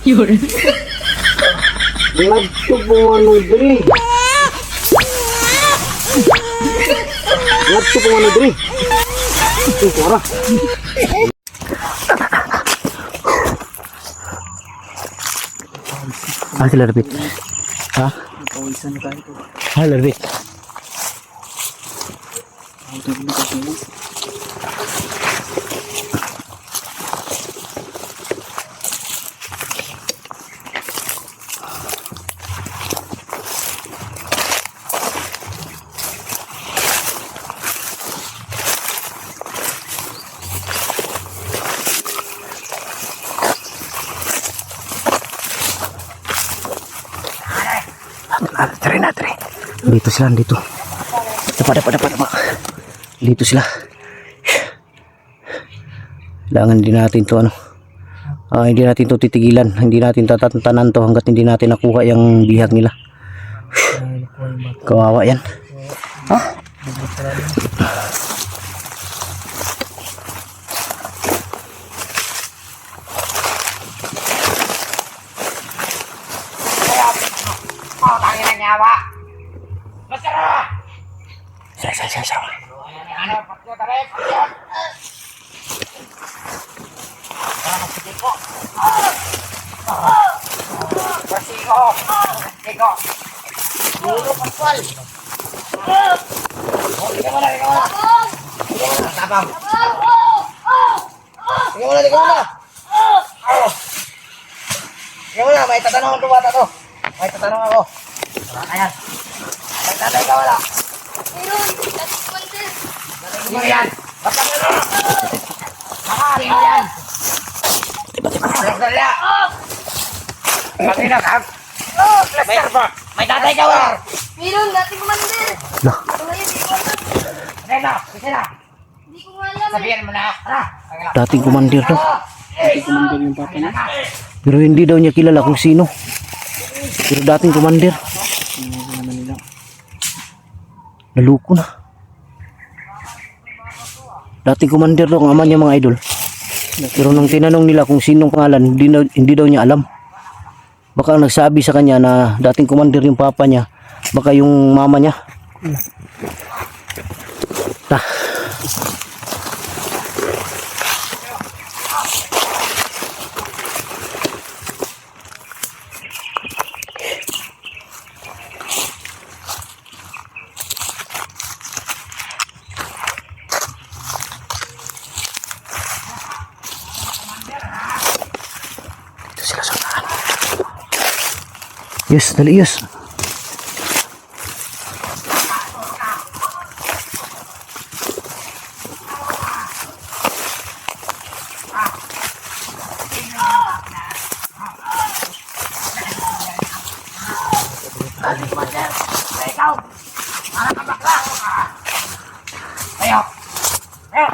Yun. Nagtupungan mo diri. Nagtupungan mo diri. Ito, para. Ah, sila Rabit. Ha? Pawisan ka ito. Ha, Rabit. Tari. Dito sila, dito. Dapat. Dito sila. Kailangan din natin to hindi natin to titigilan. Hindi natin tatantanan to hanggat hindi natin nakuha yung bihag nila. Kawawa yan. Ha? Siya. May tatanong ako bata to. May tatanong ako. Ayan. May tatay ka wala. Meron. Dating kumandir. Ano yan? Basta mo na! Ano yan? Plaster ya! Pagina ka? Plaster pa! May tatay ka wala! Meron. Dating kumandir. Lah. Ano ngayon? Hindi ko alam. Ano na? Kasi na? Hindi ko nga alam. Sabihan mo na! Ano? Dating komandir to. Dating komandir yung papa na? Pero hindi daw niya kilala kung sino. Pero dating komandir. Naluko na. Dating komandir daw ang ama niya, mga idol. Pero nung tinanong nila kung sinong pangalan, hindi daw niya alam. Baka nagsabi sa kanya na dating komandir yung papa niya. Baka yung mama niya. Ta. Sila sa unahan. Yes, dali yes. Ikaw! Para ka bakla! Ayo! Ayo!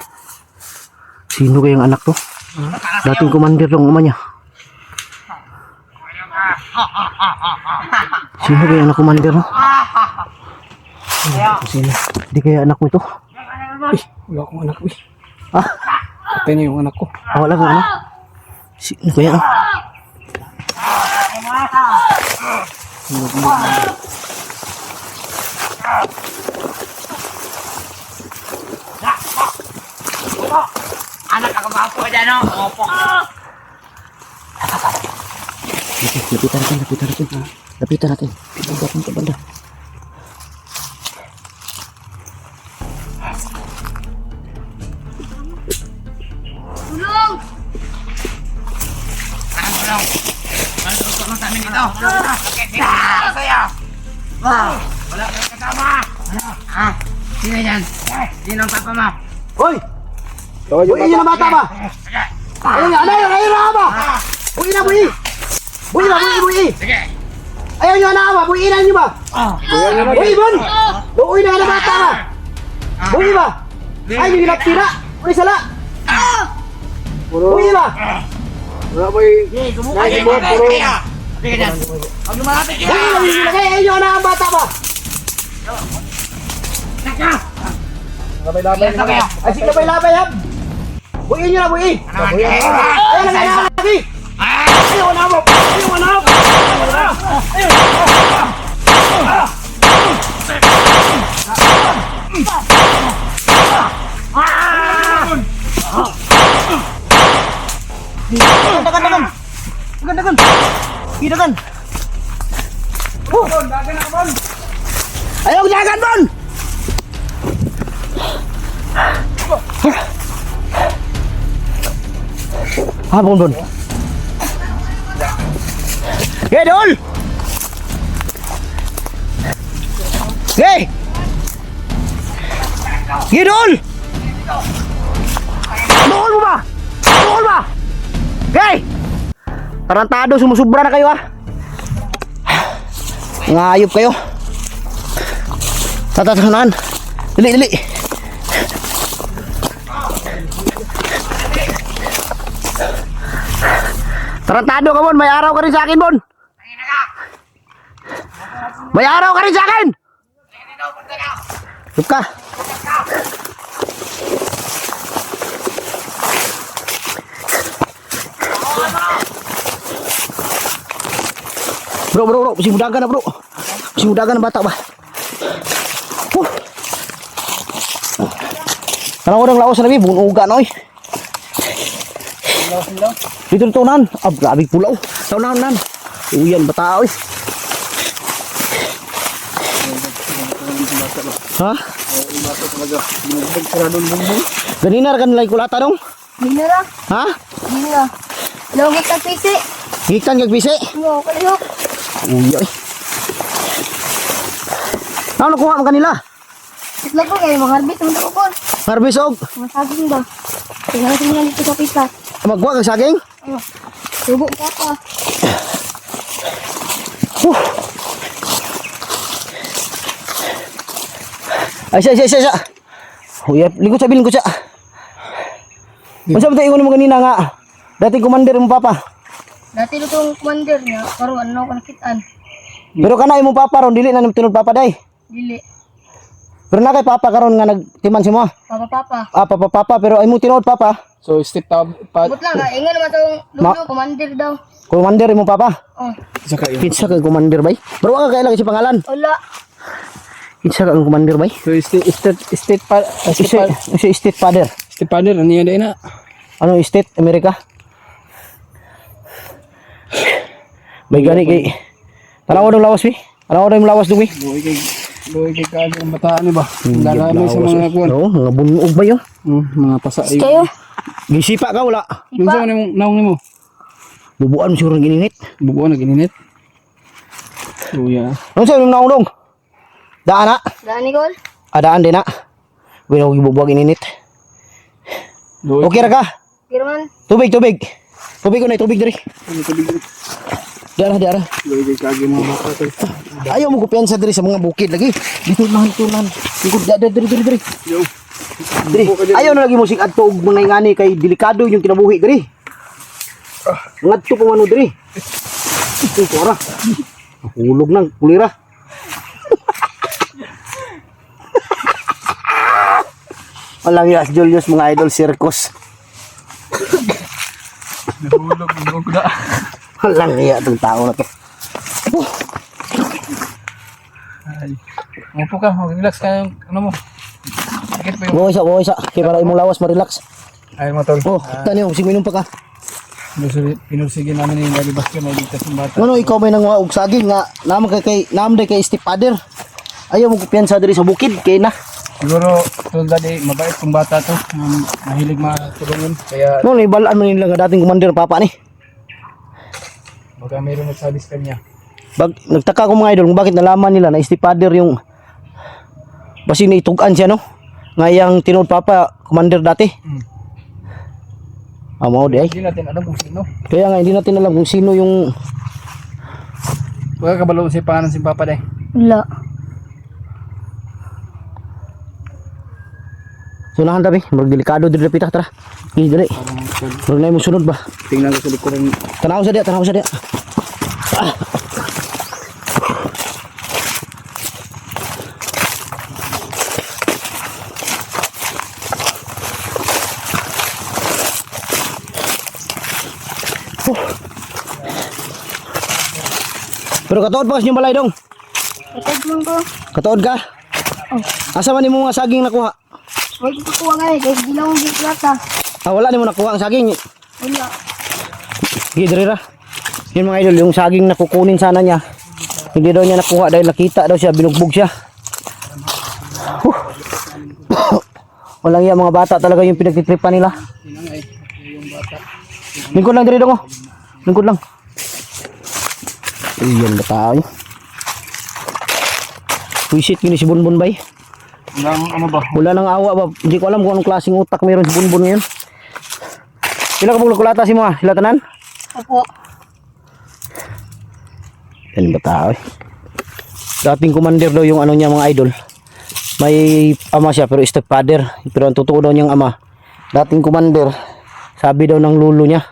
Sino kayang anak to? Dating komandir ng ama niya. Sino kaya anak komandir no? Sino? Hindi kaya anak mo ito? Wala akong anak ko eh. Ah? Patay na yung anak ko. Wala kang anak? Sino kaya? Anak ako ba po dyan o? Opo. Lapitan natin. Punta banda. Tulong! Ang tulong. Ang tulong sa amin ito. Bakit dito sa'yo? Wala kang kasama. Sino yan? Sino ang papa mo? Hoy! Buhay niyo na bata ba? Ayun na ba? Buhay na. Buhay. Sige. Ayaw nyo na ba? Buhay na nyo ba? Buhay bon! Buhay na na bata ba? Buhay ba? Ay, may tira. Buhay sala. Buhay ba? Wala ba yung... Ay, mo, puro. Sige dyan. Huwag lumalapit ka. Buhay na. Ayaw nyo na ang bata ba? Naka! Labay-labay. Ay, sige labay-labay ha. Buhay nyo na, buhay. Ano? Ayaw na lagi. Dagan. Dagan. Ayaw jagan, Bon. Bon. Hey, Dol. Hey. Dol. Dol ba? Hey. Tarantado, sumusubra na kayo ah. Ngayop kayo. Tatatahanan. Dili. Tarantado ka, Bon. May araw ka rin sa akin, Bon. May araw ka rin sa akin. Huwag ka. Bro. Masih mudagan na, bro. Masih mudagan na bata ba? Karang orang laos na nabi, buong uga na oy. Dito tunan, grabe pulaw. Tunan. Uyan bata oy. Ha? Ganina kan lay kulata dong? Ginira. Ha? Ginira. Logik ka pisi. Gikan kag bisi? Yo, kalihok. Uy. Ano kuha mo kanila? Itla ko kayo, maharbit ang tukon. Harvest og Masaging ba? Tingnan natin dito sa pisa. magkuha kag saging? Subo ka pa. Ay siya. Uy, lingkod siya. Masa ba tayo ingon mo kanina nga? Dati commander mo papa. Dati ito yung commander niya, karoon ano ko nakitaan. Pero kana imong papa ron dili na tinod papa day. Dili. Pero na kay papa karon nga nagtiman si mo. Papa. Papa pero ay mo tinod papa. So step tab But lang, ingon naman itong lulo, commander daw. Commander imong papa. Oh. saka yun. Kinsa kay commander bay? Pero ka kailangan si pangalan. Wala. Kinsa ka commander bay? So state State father. father ano yan na? Ano state Amerika? May gani kay tanaw dong lawas bi. Tanaw dong lawas dong bi. Boy kay kago bataan ba? Lalamay sa mga kuan. Oo, mga bunog ba yun? Mga pasa ay. Kayo? Gisipa ka wala. Yung sa nimo naong nimo. Bubuan mo siguro ng gininit. Bubuo na gininit. Luya. Ano sa'yo yung naunong? Daan na? Daan, Nicole? Daan din na. Huwag na bubuwag gininit. Okay ra ka? Pero man, Tubig. Tubig ko na, tubig dari. Diara. Boy kay kago mga bata. Ayaw mo kupiansa dari sa mga bukid lagi. Dito lang. Likod, dari. Yo. Diri. Ayaw na lagi musik adto og mga ingani kay delikado yung kinabuhi diri. Ngadto pa mano diri. Ito ora. Hulog nang kulira. Walang yas Julius mga idol circus. Nahulog na. Walang iya tong tao na to. Ay. Upo ka, mag-relax ka yung ano mo. Sakit pa yung... Buhay isa. Kaya para imong lawas ma-relax. Ay, matol. Oh, tani mo, minum pa ka. Pinursige namin yung lalibas ka, may ligtas ng bata. Ano ikaw may nang og saging nga naman kay stepfather. Ayaw mo kupiansa diri sa bukid kay na. Siguro, tulad eh, mabait kong bata to. Mahilig matulungan. Kaya, No, ibalaan mo nila nga dating commander papa ni. baka mayroon nagsabi sa kanya. Nagtaka ko mga idol kung bakit nalaman nila na stepfather yung basi na itugan siya no. Ngayang tinod papa commander dati. Mao di ay. Hindi natin alam kung sino. Kaya nga hindi natin alam kung sino yung Baka kabalo si pangalan si Papa day. wala. sunahan tabi, magdelikado diri pita tara. Diri. Murag na mo sunod ba? Tingnan ko sa likuran. Tanaw sa dia. Pero katuod pa yung balay dong. Ikad mo ko. Katuod ka. Asa man mo nga saging nakuha? Huwag ko kuha nga eh. Kaya gilaw ang giklata. Wala ni mo nakuha ang saging. Wala. Gidrira. Yun mga idol, yung saging na kukunin sana niya. Hindi daw niya nakuha dahil nakita daw siya, binugbog siya. Walang iya mga bata talaga yung pinagtitripan nila. Lingkod lang diri dong. Lingkod lang. Iyan ba tao niya? Wisit gini si Bunbun bay. Ano ba? Wala nang awa ba? Hindi ko alam kung anong klaseng utak mayroon si Bunbun ngayon. Sila ka kulata si mga sila tanan? Opo. Yan ba tao eh. Dating commander daw yung ano niya mga idol. May ama siya pero stepfather. Pero ang totoo daw niyang ama. Dating commander. Sabi daw ng lulo niya.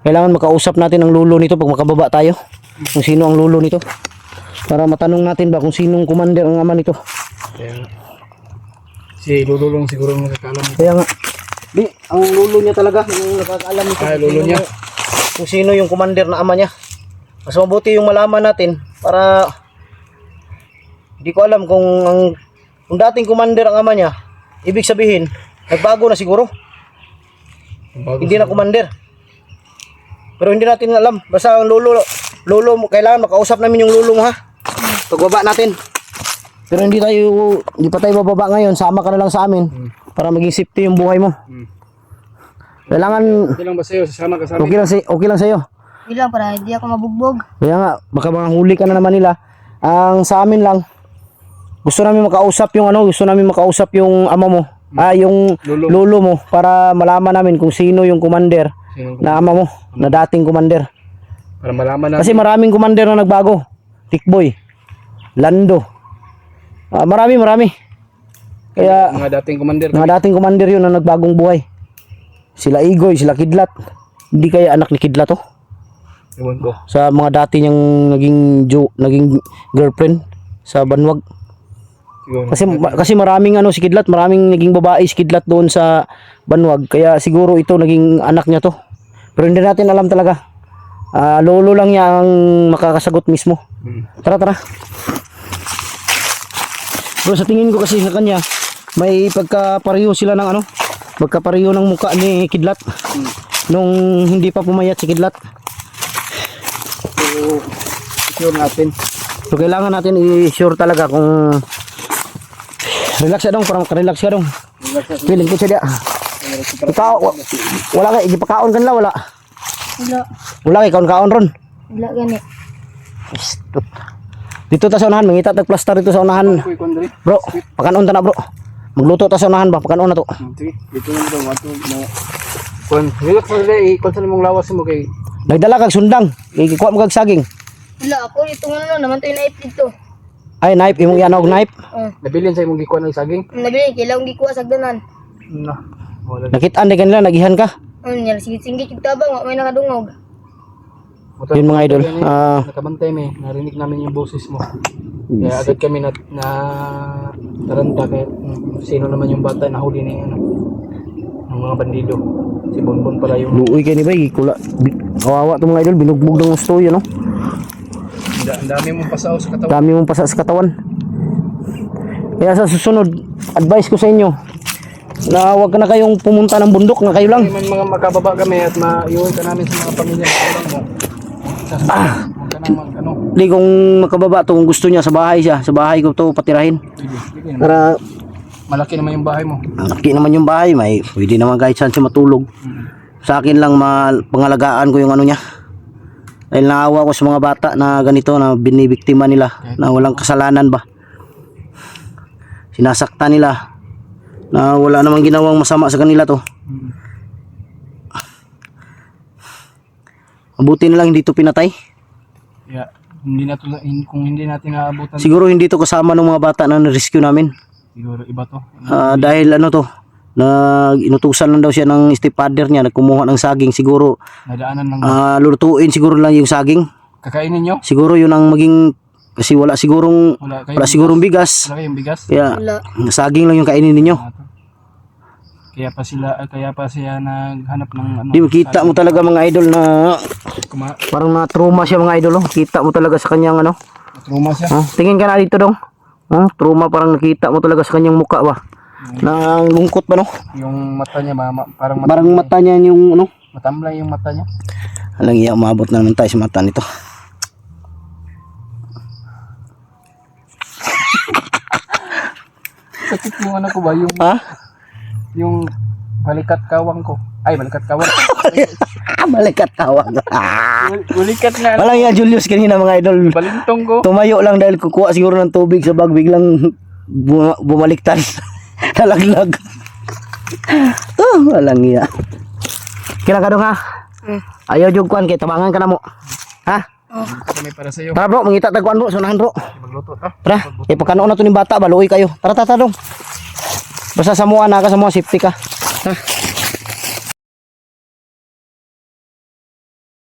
Kailangan makausap natin ang lulo nito pag makababa tayo. Kung sino ang lulo nito. Para matanong natin ba kung sinong commander ang ama nito. Si Lolo lang siguro ang nakakaalam. Kaya nga. Di, ang lulo niya talaga. Yung nakakaalam nito. Ay, lulo niya. Kung sino yung commander na ama niya. Mas mabuti yung malaman natin para hindi ko alam kung dating commander ang ama niya, ibig sabihin nagbago na siguro. Hindi na commander. Pero hindi natin alam. Basta ang lolo kailangan makausap namin yung lulo mo ha. Pagbaba natin. Pero hindi pa tayo bababa ngayon. Sama ka na lang sa amin para maging safety yung buhay mo. Kailangan Okay lang ba sa'yo? Sasama ka sa amin? okay lang sa'yo. Bilang para hindi ako mabugbog. Kaya nga, baka manghuli ka na naman nila. Ang sa amin lang, gusto namin makausap yung ama mo. Yung lolo mo para malaman namin kung sino yung commander na ama mo, na dating commander. Para malaman natin. Kasi maraming commander na nagbago. Tikboy, Lando. Marami. Kaya Mga dating commander. mga dating commander yun na nagbagong buhay. Sila Igoy, sila Kidlat. Hindi kaya anak ni Kidlat to? Ewan ko. Sa mga dati niyang naging girlfriend sa Banwag. Siguro. Kasi maraming si Kidlat, maraming naging babae si Kidlat doon sa Banwag. Kaya siguro ito naging anak niya to. Pero hindi natin alam talaga. Lolo lang niya ang makakasagot mismo. Tara. Bro, sa tingin ko kasi sa kanya, may pagkapareho sila ng magkapareho ng mukha ni Kidlat. Nung hindi pa pumayat si Kidlat. So, sure natin. So kailangan natin i-sure talaga kung relax siya dong, parang relax siya dong. Feeling ko siya dia. Ikaw, wala ka, ipakaon ka nila, wala. Wala ka, kaon-kaon ron. Wala gani. Dito ta sa unahan, mangita tag plaster dito sa unahan. Bro, pakanon ta na bro. Magluto ta sa unahan ba, pakanon na to. Sige, dito na ito. Kung relax mo sila, ikon sa mong lawas mo kay... Nagdala kag sundang, ikuha mo kag saging. Wala ako ito naman tayo naip dito. Ay, knife, imong yanog knife. Nabilin sa imong gikuan ng saging? Nabili, kailangan gikuha sa gdanan. No. Wala. Nakitaan di kanila, nagihan ka. Yan, singgit yung tabang, may nakadungog. Yun mga idol. Nakabantay may, narinig namin yung boses mo. Kaya agad kami na taranta kaya sino naman yung bata na huli ng mga bandido. Si Bonbon pala yung... Luoy kay ni bay, kawawa to mga idol, binugbog ng gusto yun, no? Ang dami mong pasaw sa katawan. Dami mong pasa sa katawan. Kaya sa susunod, advice ko sa inyo na huwag na kayong pumunta ng bundok na kayo lang. May mga makababa kami at maiuwi ka namin sa mga pamilya mo. Huwag ka nang Hindi kung makababa to, kung gusto niya sa bahay siya, sa bahay ko to patirahin. Para malaki naman yung bahay mo. malaki naman yung bahay, may pwede naman kahit saan siya matulog. Sa akin lang pangalagaan ko yung niya. Dahil naawa ko sa mga bata na ganito na binibiktima nila na walang kasalanan ba. Sinasaktan nila na wala namang ginawang masama sa kanila to. Mabuti na lang hindi to pinatay. Yeah. Kung hindi natin naabutan, Siguro hindi to kasama ng mga bata na na-rescue namin. siguro iba to. Dahil na inutusan lang daw siya ng stepfather niya, nagkumuha ng saging. Siguro Nadaanan lang. lulutuin siguro lang yung saging. Kakainin nyo? Siguro yun ang maging, kasi wala sigurong bigas. Wala kayong bigas? Kaya Wala. saging lang yung kainin ninyo. Kaya pa siya naghanap ng Di makita mo talaga mga idol na Parang na-trauma siya mga idol. Oh. Kita mo talaga sa kanyang ano. Trauma siya. Oh, tingin ka na dito dong. Oh, trauma parang nakita mo talaga sa kanyang mukha ba. Nang lungkot ba no? Yung mata niya parang Parang mata niya yung ano. matamlay yung mata niya. Alang iya, umabot na naman tayo sa mata nito. Sakit yung ano ko ba yung Ha? yung balikat kawang ko. Ay, balikat kawang. Balikat tawag. Balikat na. Walang iya Julius kanina mga idol. Balintong ko. Tumayo lang dahil kukuha siguro ng tubig sa bag, biglang bumaliktad. Nalaglag. Walang iya. Kailan ka dong ha? Ayaw jug kuan kay tabangan ka na mo. Ha? Kami para sa iyo. Tara bro, mangita tagkuan bro, sunahan bro. Magluto ta. Tara, ipakano na to ni bata, baluoy kayo. Tara dong. Basta samuan na ka sa mga safety ka. Ha?